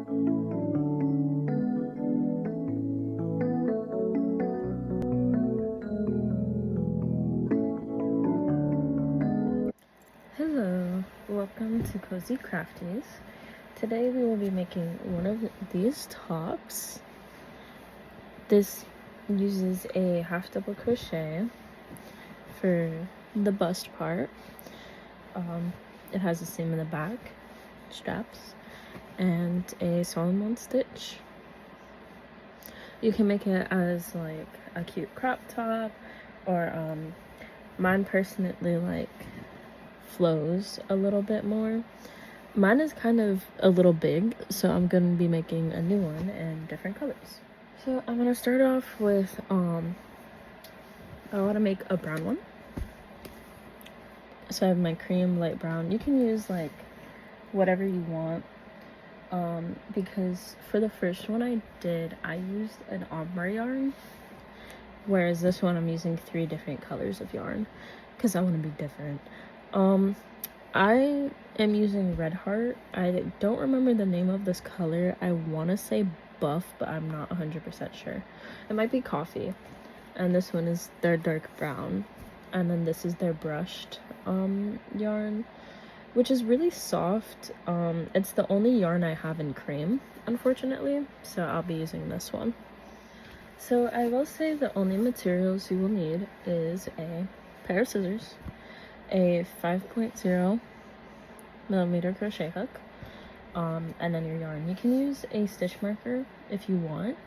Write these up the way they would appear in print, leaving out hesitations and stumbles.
Hello, welcome to Cozy Crafties. Today we will be making one of these tops. This uses a half double crochet for the bust part. It has a seam in the back, straps, and a sewing-on stitch. You can make it as like a cute crop top, or mine personally like flows a little bit more. Mine is kind of a little big, so I'm gonna be making a new one in different colors. So I'm gonna start off with I want to make a brown one. So I have my cream light brown. You can use like whatever you want, because for the first one I used an ombre yarn, whereas this one I'm using 3 different colors of yarn because I want to be different. I am using Red Heart. I don't remember the name of this color. I want to say buff, but I'm not 100% sure. It might be coffee. And this one is their dark brown. And then this is their brushed yarn, which is really soft. It's the only yarn I have in cream, unfortunately. So I'll be using this one. So I will say the only materials you will need is a pair of scissors, a 5.0 millimeter crochet hook, and then your yarn. You can use a stitch marker if you want,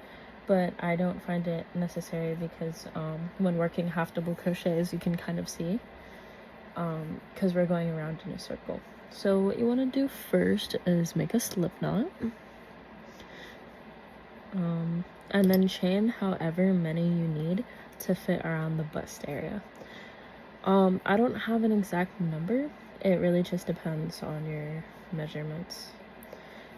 but I don't find it necessary because when working half double crochets you can kind of see, because we're going around in a circle. So what you want to do first is make a slip knot, and then chain however many you need to fit around the bust area. I don't have an exact number. It really just depends on your measurements.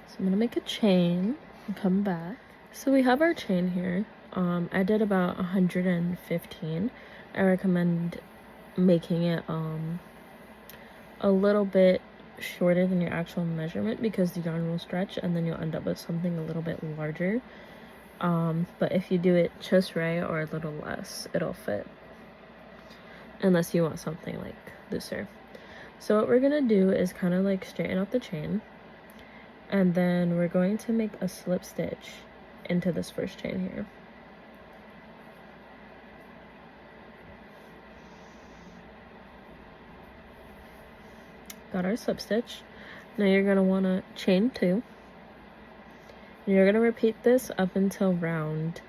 So I'm gonna make a chain and come back. So we have our chain here. I did about 115. I recommend making it a little bit shorter than your actual measurement because the yarn will stretch and then you'll end up with something a little bit larger. But if you do it just right or a little less, it'll fit. Unless you want something like looser. So what we're gonna do is kind of like straighten out the chain, and then we're going to make a slip stitch into this first chain here. Got our slip stitch. Now you're gonna want to chain 2. And you're gonna repeat this up until round.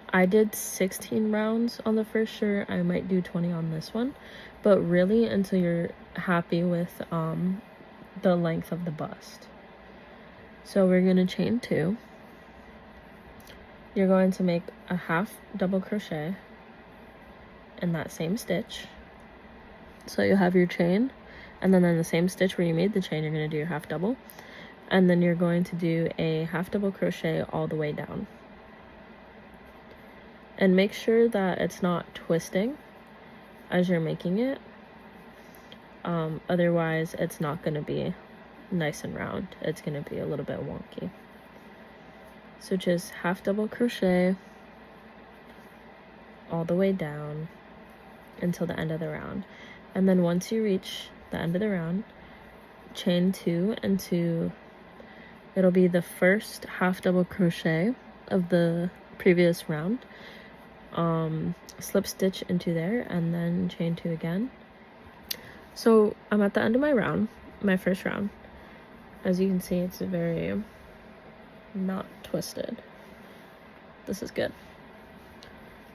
I did 16 rounds on the first shirt. I might do 20 on this one, but really until you're happy with the length of the bust. So we're gonna chain 2. You're going to make a half double crochet in that same stitch. So you have your chain, and then in the same stitch where you made the chain, you're gonna do your half double, and then you're going to do a half double crochet all the way down. And make sure that it's not twisting as you're making it. Otherwise, it's not going to be nice and round. It's going to be a little bit wonky. So just half double crochet all the way down until the end of the round. And then once you reach the end of the round, chain 2 into, it'll be the first half double crochet of the previous round. Slip stitch into there and then chain 2 again. So I'm at the end of my round, my first round. As you can see, it's very not twisted. This is good.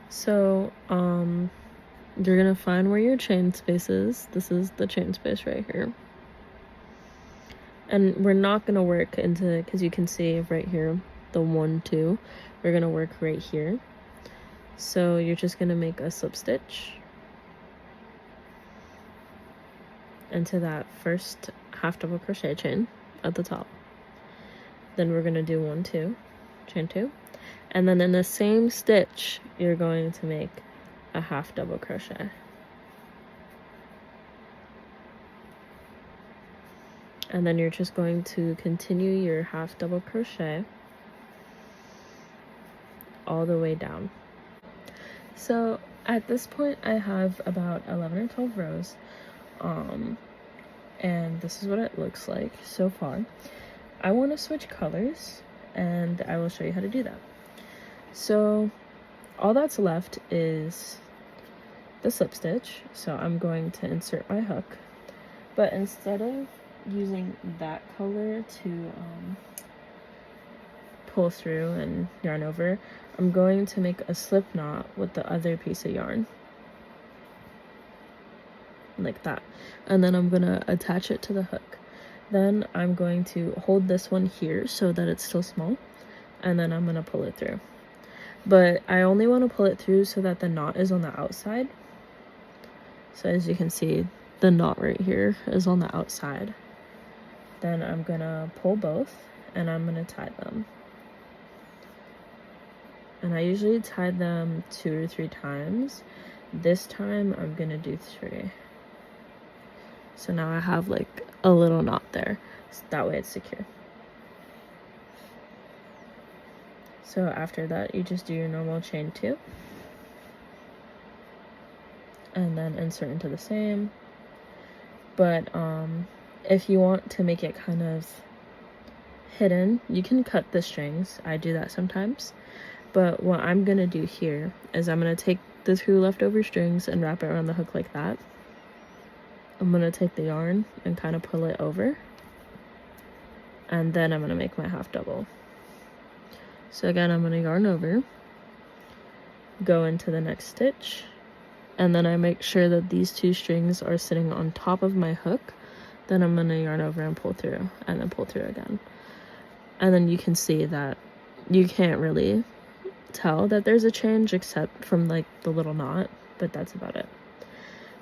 So you're gonna find where your chain space is. This is the chain space right here. And we're not gonna work into, because you can see right here the 1 2, we're gonna work right here. So you're just gonna make a slip stitch into that first half double crochet chain at the top. Then we're gonna do 1 2, chain 2, and then in the same stitch you're going to make a half double crochet. And then you're just going to continue your half double crochet all the way down. So at this point I have about 11 or 12 rows, and this is what it looks like so far. I want to switch colors, and I will show you how to do that. So all that's left is the slip stitch, so I'm going to insert my hook, but instead of using that color to pull through and yarn over, I'm going to make a slip knot with the other piece of yarn, like that, and then I'm gonna attach it to the hook. Then I'm going to hold this one here so that it's still small, and then I'm gonna pull it through. But I only want to pull it through so that the knot is on the outside. So as you can see, the knot right here is on the outside. Then I'm gonna pull both, and I'm gonna tie them. And I usually tie them 2 or 3 times. This time I'm gonna do 3. So now I have like a little knot there, so that way it's secure. So after that, you just do your normal chain 2, and then insert into the same. But if you want to make it kind of hidden, you can cut the strings. I do that sometimes. But what I'm gonna do here is I'm gonna take the 2 leftover strings and wrap it around the hook like that. I'm gonna take the yarn and kind of pull it over, and then I'm gonna make my half double. So again, I'm gonna yarn over, go into the next stitch, and then I make sure that these 2 strings are sitting on top of my hook. Then I'm gonna yarn over and pull through, and then pull through again. And then you can see that you can't really tell that there's a change except from like the little knot, but that's about it.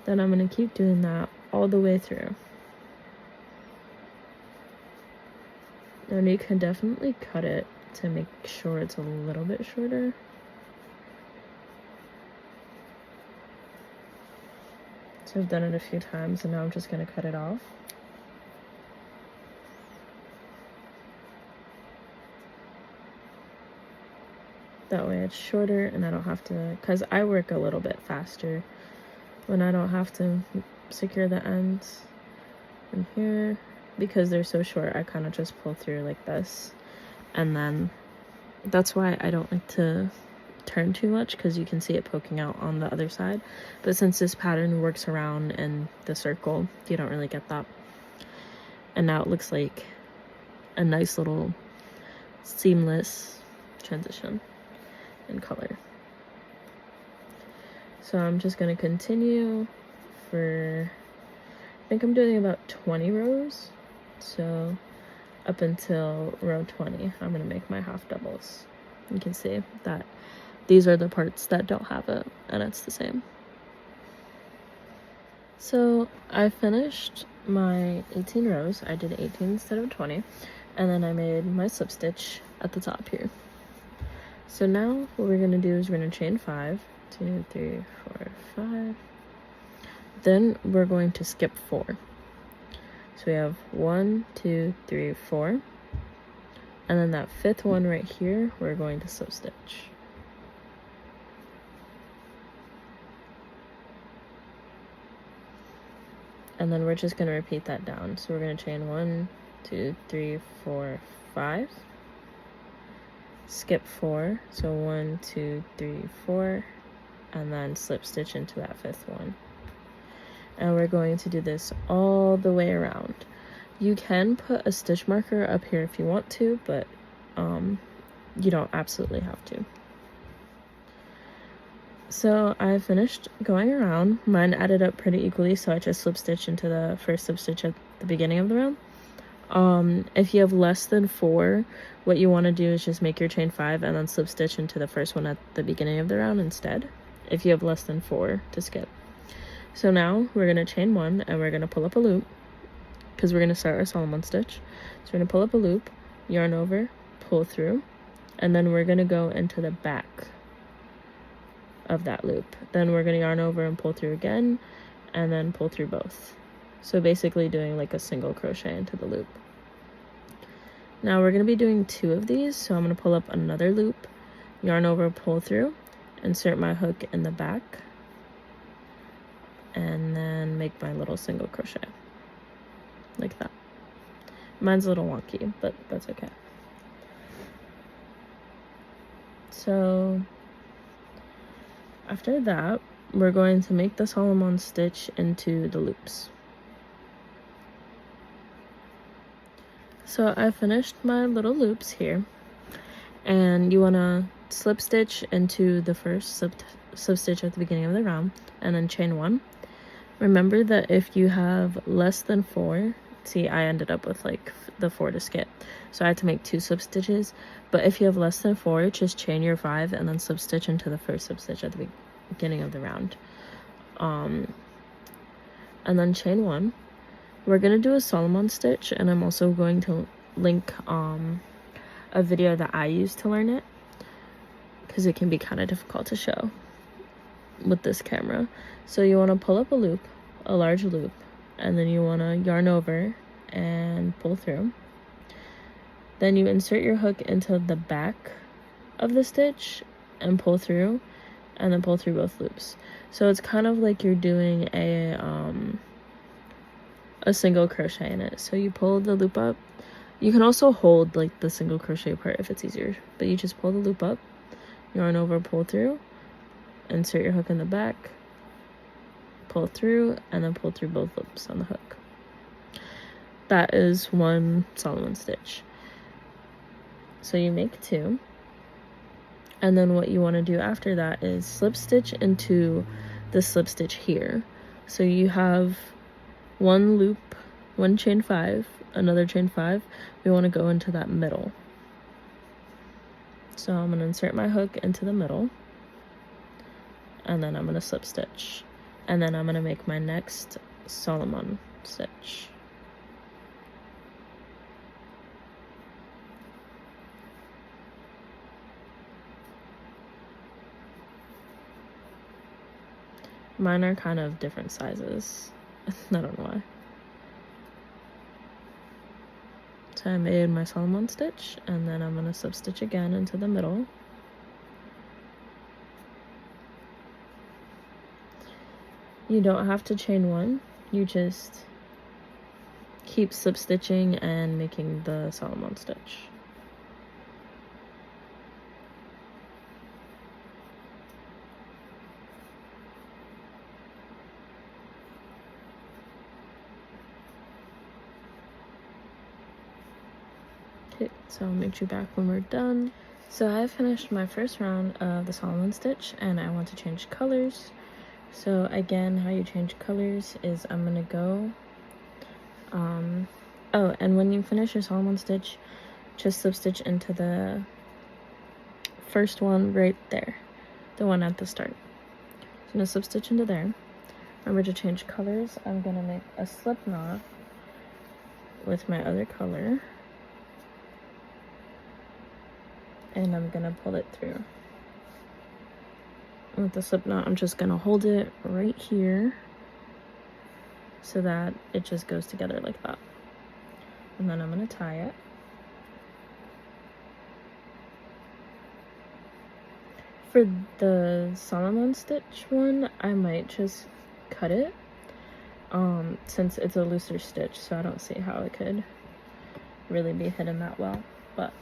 Then I'm gonna keep doing that all the way through. And you can definitely cut it to make sure it's a little bit shorter. So I've done it a few times, and now I'm just gonna cut it off. That way it's shorter, and I don't have to, because I work a little bit faster when I don't have to secure the ends in here. Because they're so short, I kind of just pull through like this, and then that's why I don't like to turn too much, because you can see it poking out on the other side. But since this pattern works around in the circle, you don't really get that. And now it looks like a nice little seamless transition in color. So I'm just going to continue for, I think I'm doing about 20 rows. So up until row 20, I'm going to make my half doubles. You can see that these are the parts that don't have it, and it's the same. So I finished my 18 rows. I did 18 instead of 20, and then I made my slip stitch at the top here. So now what we're going to do is we're going to chain 5, 2, 3, 4, 5. Then we're going to skip 4. So we have 1, 2, 3, 4. And then that 5th one right here, we're going to slip stitch. And then we're just going to repeat that down. So we're going to chain 1, 2, 3, 4, 5. Skip 4. So 1, 2, 3, 4. And then slip stitch into that 5th one. And we're going to do this all the way around. You can put a stitch marker up here if you want to, but you don't absolutely have to. So I finished going around. Mine added up pretty equally, so I just slip stitch into the first slip stitch at the beginning of the round. If you have less than 4, what you want to do is just make your chain 5 and then slip stitch into the first one at the beginning of the round instead, if you have less than 4 to skip. So now we're going to chain 1, and we're going to pull up a loop, because we're going to start our Solomon stitch. So we're going to pull up a loop, yarn over, pull through, and then we're going to go into the back of that loop. Then we're going to yarn over and pull through again, and then pull through both. So basically doing like a single crochet into the loop. Now we're going to be doing 2 of these, so I'm going to pull up another loop, yarn over, pull through, insert my hook in the back, and then make my little single crochet like that. Mine's a little wonky, but that's okay. So after that, we're going to make the Solomon stitch into the loops. So I finished my little loops here, and you want to slip stitch into the first slip stitch at the beginning of the round, and then chain 1. Remember that if you have less than 4, see, I ended up with like the 4 to skip, so I had to make 2 slip stitches. But if you have less than 4, just chain your 5 and then slip stitch into the first slip stitch at the beginning of the round, and then chain 1. We're gonna do a Solomon stitch, and I'm also going to link a video that I use to learn it, because it can be kind of difficult to show with this camera. So you want to pull up a loop, a large loop, and then you want to yarn over and pull through. Then you insert your hook into the back of the stitch and pull through, and then pull through both loops. So it's kind of like you're doing a single crochet in it. So you pull the loop up. You can also hold like the single crochet part if it's easier, but you just pull the loop up, yarn over, pull through, insert your hook in the back, pull through, and then pull through both loops on the hook. That is 1 Solomon stitch. So you make 2, and then what you want to do after that is slip stitch into the slip stitch here. So you have 1 loop, 1 chain 5, another chain 5. We want to go into that middle. So I'm going to insert my hook into the middle, and then I'm going to slip stitch, and then I'm going to make my next Solomon stitch. Mine are kind of different sizes. I don't know why. So I made my Solomon stitch, and then I'm going to slip stitch again into the middle. You don't have to chain 1, you just keep slip stitching and making the Solomon stitch. Okay, so I'll meet you back when we're done. So I finished my first round of the Solomon stitch, and I want to change colors. So again, how you change colors is I'm gonna go, oh, and when you finish your Solomon stitch, just slip stitch into the first one right there, the one at the start. So I'm gonna slip stitch into there. Remember to change colors. I'm gonna make a slip knot with my other color, and I'm gonna pull it through. With the slip knot, I'm just gonna hold it right here so that it just goes together like that. And then I'm gonna tie it. For the Solomon stitch one, I might just cut it, since it's a looser stitch, so I don't see how it could really be hidden that well. But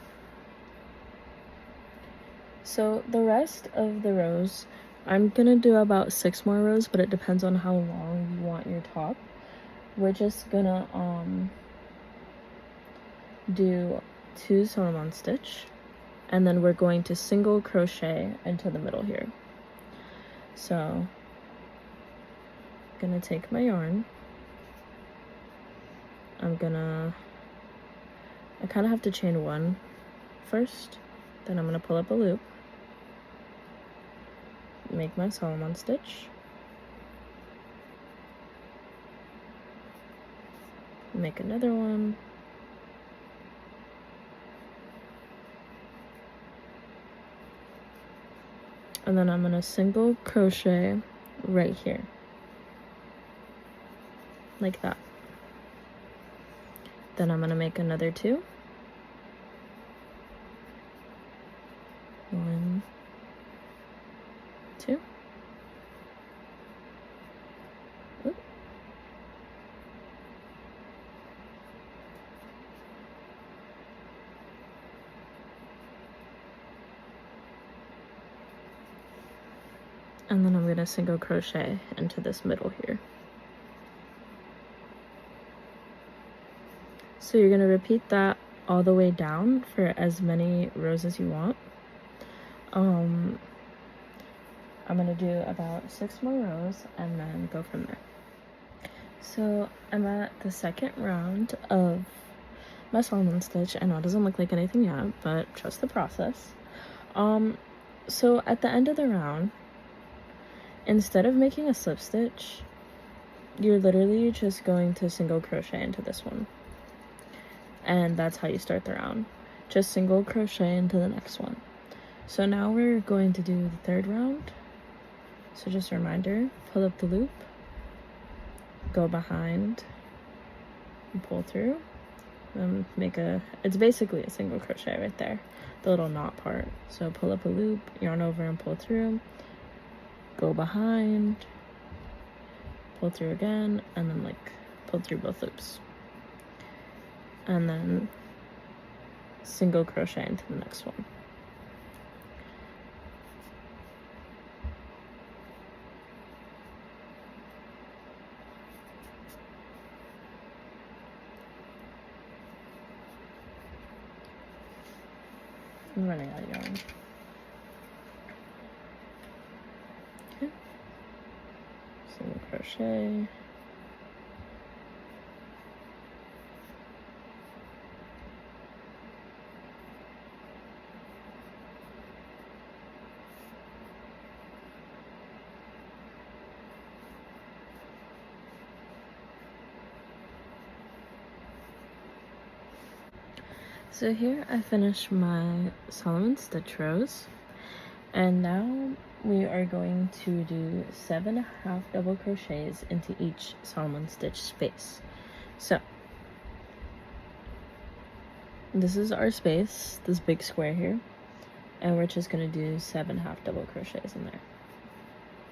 so the rest of the rows, I'm gonna do about 6 more rows, but it depends on how long you want your top. We're just gonna do 2 Solomon stitch, and then we're going to single crochet into the middle here. So I'm gonna take my yarn, I kind of have to chain 1 first, then I'm gonna pull up a loop, make my Solomon stitch, make another one, and then I'm gonna single crochet right here, like that. Then I'm gonna make another 2. 1, 2. Oop. And then I'm gonna single crochet into this middle here. So you're gonna repeat that all the way down for as many rows as you want. I'm gonna do about 6 more rows and then go from there. So I'm at the second round of my Solomon stitch. I know it doesn't look like anything yet, but trust the process. So at the end of the round, instead of making a slip stitch, you're literally just going to single crochet into this one. And that's how you start the round. Just single crochet into the next one. So now we're going to do the third round. So just a reminder, pull up the loop, go behind, and pull through, and it's basically a single crochet right there, the little knot part. So pull up a loop, yarn over and pull through, go behind, pull through again, and then like pull through both loops. And then single crochet into the next one. I'm running out of yarn. Okay. Single crochet. So here I finished my Solomon stitch rows, and now we are going to do 7.5 double crochets into each Solomon stitch space. So this is our space, this big square here, and we're just going to do 7.5 double crochets in there.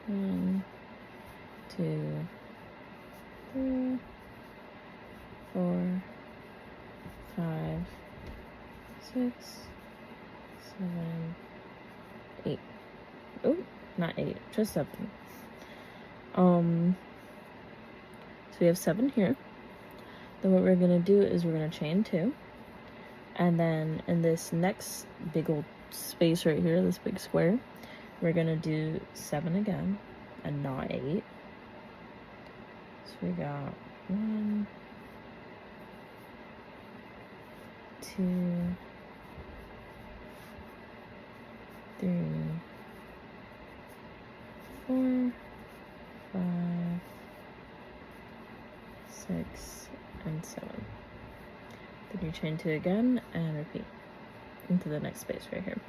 1, 2, 3, 4, 5, 6, 7, 8. Oh, not 8, just 7. So we have 7 here. Then what we're gonna do is we're gonna chain 2, and then in this next big old space right here, this big square, we're gonna do 7 again and not 8. So we got 1, 2, 3, 4, 5, 6, and 7. Then you chain 2 again and repeat into the next space right here.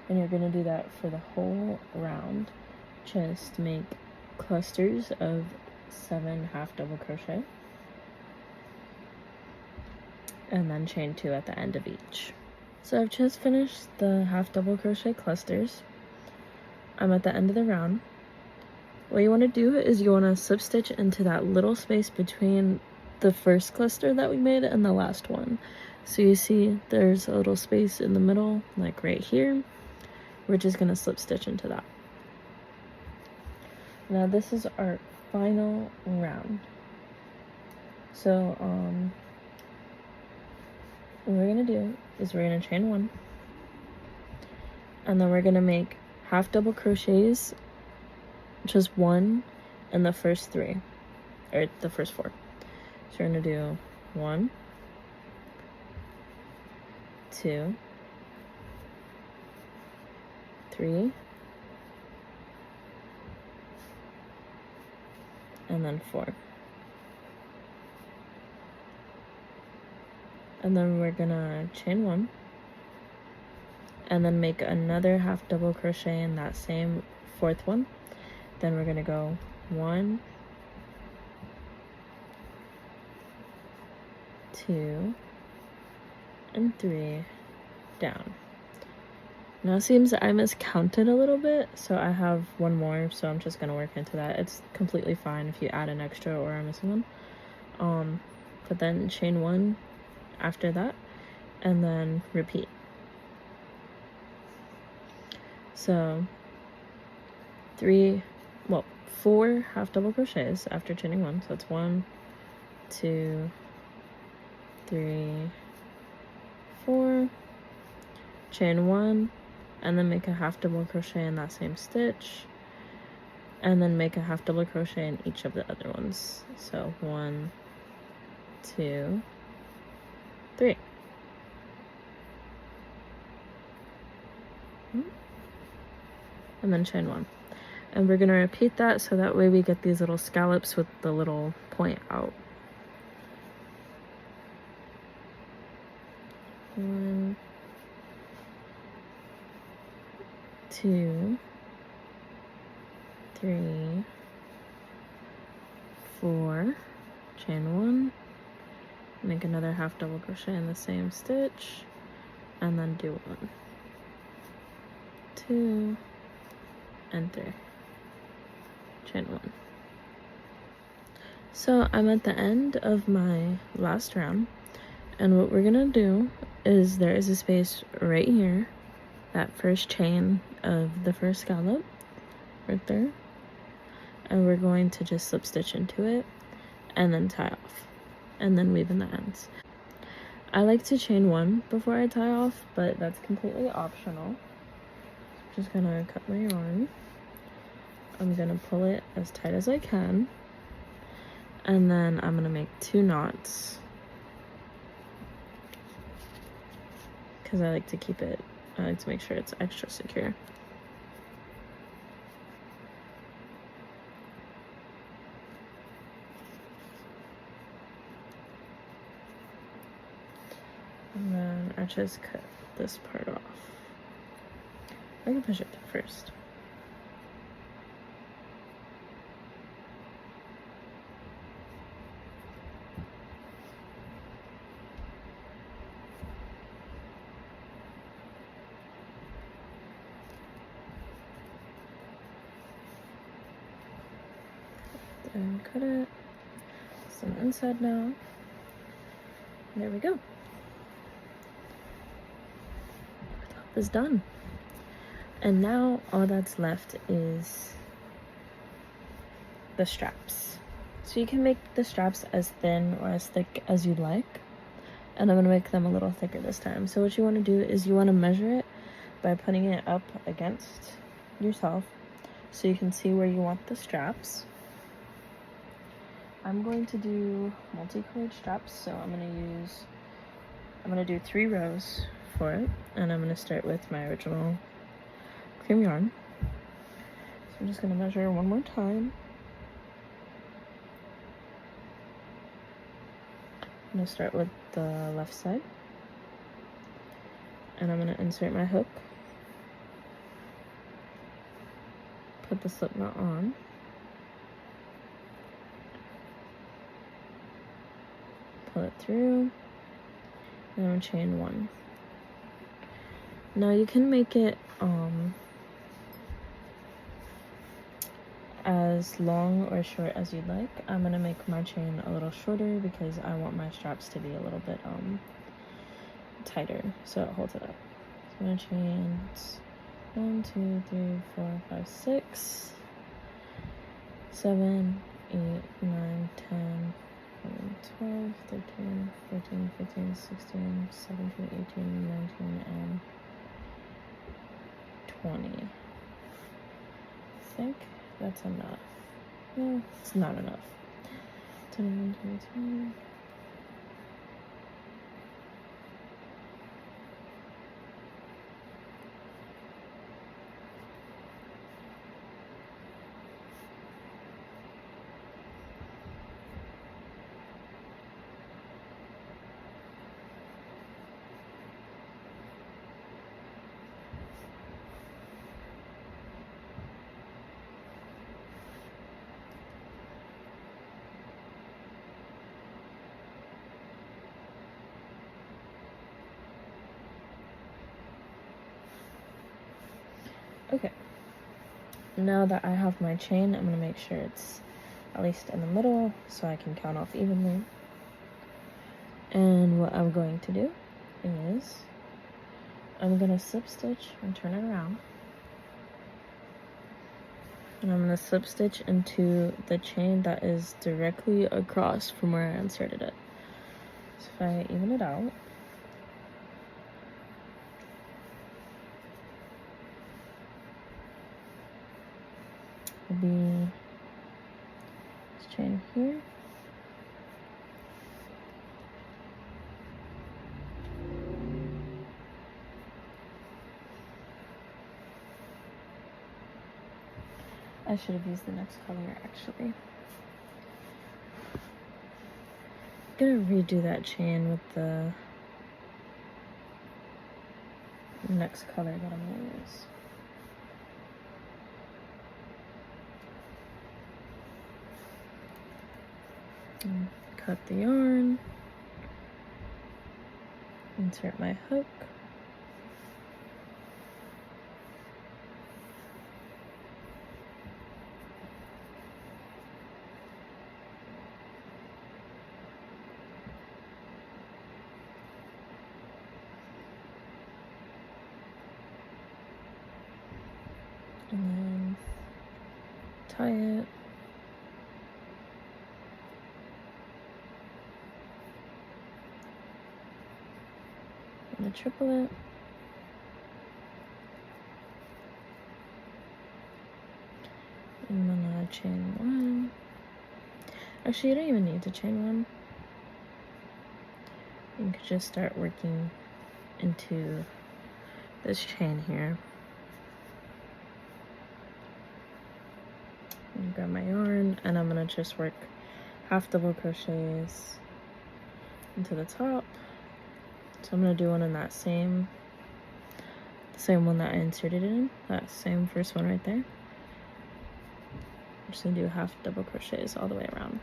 And you're going to do that for the whole round. Just make clusters of 7.5 double crochet and then chain 2 at the end of each. So I've just finished the half double crochet clusters. I'm at the end of the round. What you want to do is you want to slip stitch into that little space between the first cluster that we made and the last one. So you see there's a little space in the middle, like right here. We're just going to slip stitch into that. Now this is our final round. So what we're going to do is we're going to chain 1, and then we're going to make half double crochets, just 1 in the first 3, or the first 4. So we're going to do 1, 2, 3, and then 4. And then we're gonna chain 1 and then make another half double crochet in that same 4th one. Then we're gonna go 1, 2, 2, and 3 down. Now it seems I miscounted a little bit, so I have one more, so I'm just gonna work into that. It's completely fine if you add an extra or are missing one. But then chain 1 after that, and then repeat. So 4 half double crochets after chaining 1. So it's 1, 2, 3, 4, chain 1, and then make a half double crochet in that same stitch, and then make a half double crochet in each of the other ones. So 1, 2, 3. And then chain 1. And we're going to repeat that so that way we get these little scallops with the little point out. 1, 2, 3, 4, chain 1, make another half double crochet in the same stitch, and then do 1, 2, and 3, chain 1. So I'm at the end of my last round, and what we're gonna do is there is a space right here, that first chain of the first scallop right there, and we're going to just slip stitch into it and then tie off and then weave in the ends. I like to chain 1 before I tie off, but that's completely optional. Just gonna cut my yarn. I'm gonna pull it as tight as I can, and then I'm gonna make 2 knots because I like to make sure it's extra secure. And then I just cut this part off. I can push it first. And cut it. It's on the inside now. There we go. The top is done. And now all that's left is the straps. So you can make the straps as thin or as thick as you'd like. And I'm gonna make them a little thicker this time. So what you wanna do is you wanna measure it by putting it up against yourself so you can see where you want the straps. I'm going to do multicolored straps, so I'm gonna do 3 rows for it, and I'm gonna start with my original cream yarn. So I'm just gonna measure one more time. I'm gonna start with the left side, and I'm gonna insert my hook, put the slip knot on, pull it through, and I'm gonna chain 1. Now you can make it as long or short as you'd like. I'm gonna make my chain a little shorter because I want my straps to be a little bit tighter so it holds it up. So I'm gonna chain 1, 2, 3, 4, 5, 6, 7, 8, 9, 10, 11, 12, 13, 14, 15, 16, 17, 18, 19, and 20. I think that's enough. No, it's not enough. 21, 22. Okay, now that I have my chain, I'm gonna make sure it's at least in the middle so I can count off evenly. And what I'm going to do is I'm gonna slip stitch and turn it around. And I'm gonna slip stitch into the chain that is directly across from where I inserted it. So if I even it out, it'll be this chain here. I should have used the next color actually. I'm gonna redo that chain with the next color that I'm gonna use. And cut the yarn, insert my hook. And then tie it. And the triplet. And then chain one. Actually, you don't even need to chain one. You could just start working into this chain here. And grab my yarn, and I'm gonna just work half double crochets into the top. So I'm gonna do one in that same one that I inserted in, that same first one right there. I'm just gonna do half double crochets all the way around.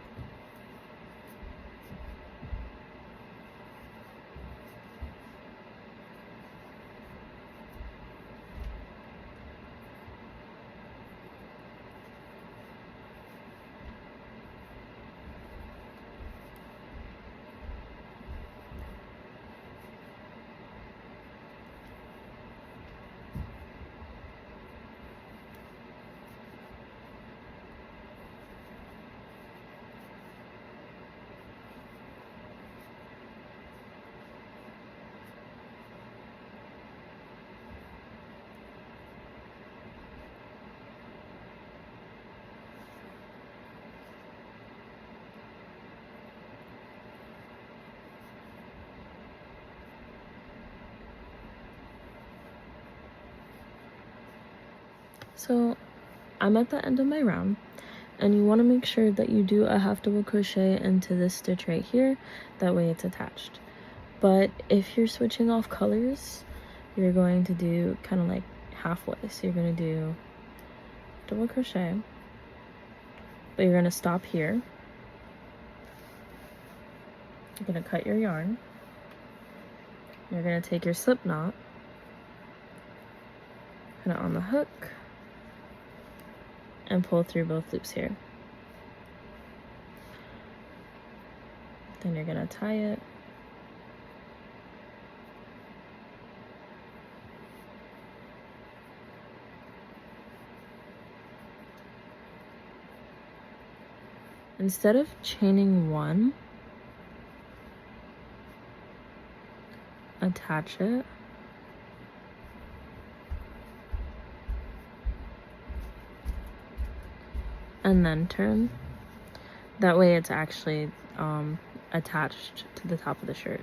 So I'm at the end of my round, and you want to make sure that you do a half double crochet into this stitch right here, that way it's attached. But if you're switching off colors, you're going to do kind of like halfway. So you're going to do double crochet, but you're going to stop here. You're going to cut your yarn. You're going to take your slip knot, put it on the hook, and pull through both loops here. Then you're gonna tie it. Instead of chaining one, attach it. And then turn. That way it's actually attached to the top of the shirt.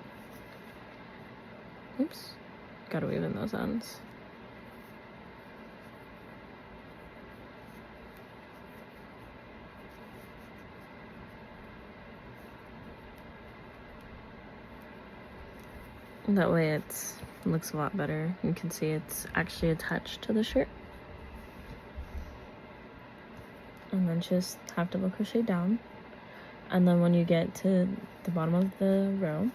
Oops, gotta weave in those ends. That way it looks a lot better. You can see it's actually attached to the shirt. And then just half double crochet down, and then when you get to the bottom of the row,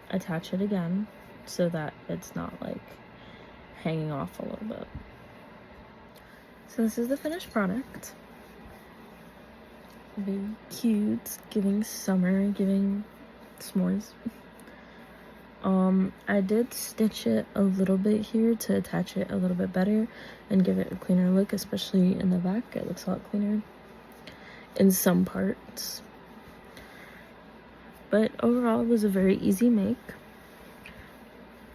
attach it again so that it's not like hanging off a little bit. So this is the finished product. Very cute, giving summer, giving s'mores. I did stitch it a little bit here to attach it a little bit better and give it a cleaner look, especially in the back. It looks a lot cleaner in some parts. But overall, it was a very easy make.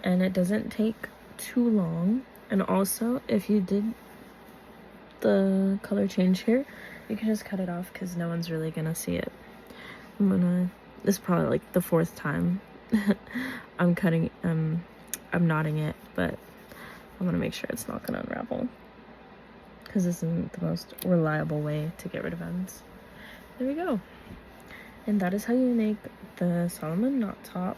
And it doesn't take too long. And also, if you did the color change here, you can just cut it off because no one's really gonna see it. This is probably like the 4th time I'm knotting it, but I want to make sure it's not gonna unravel because this isn't the most reliable way to get rid of ends. There we go. And that is how you make the Solomon knot top.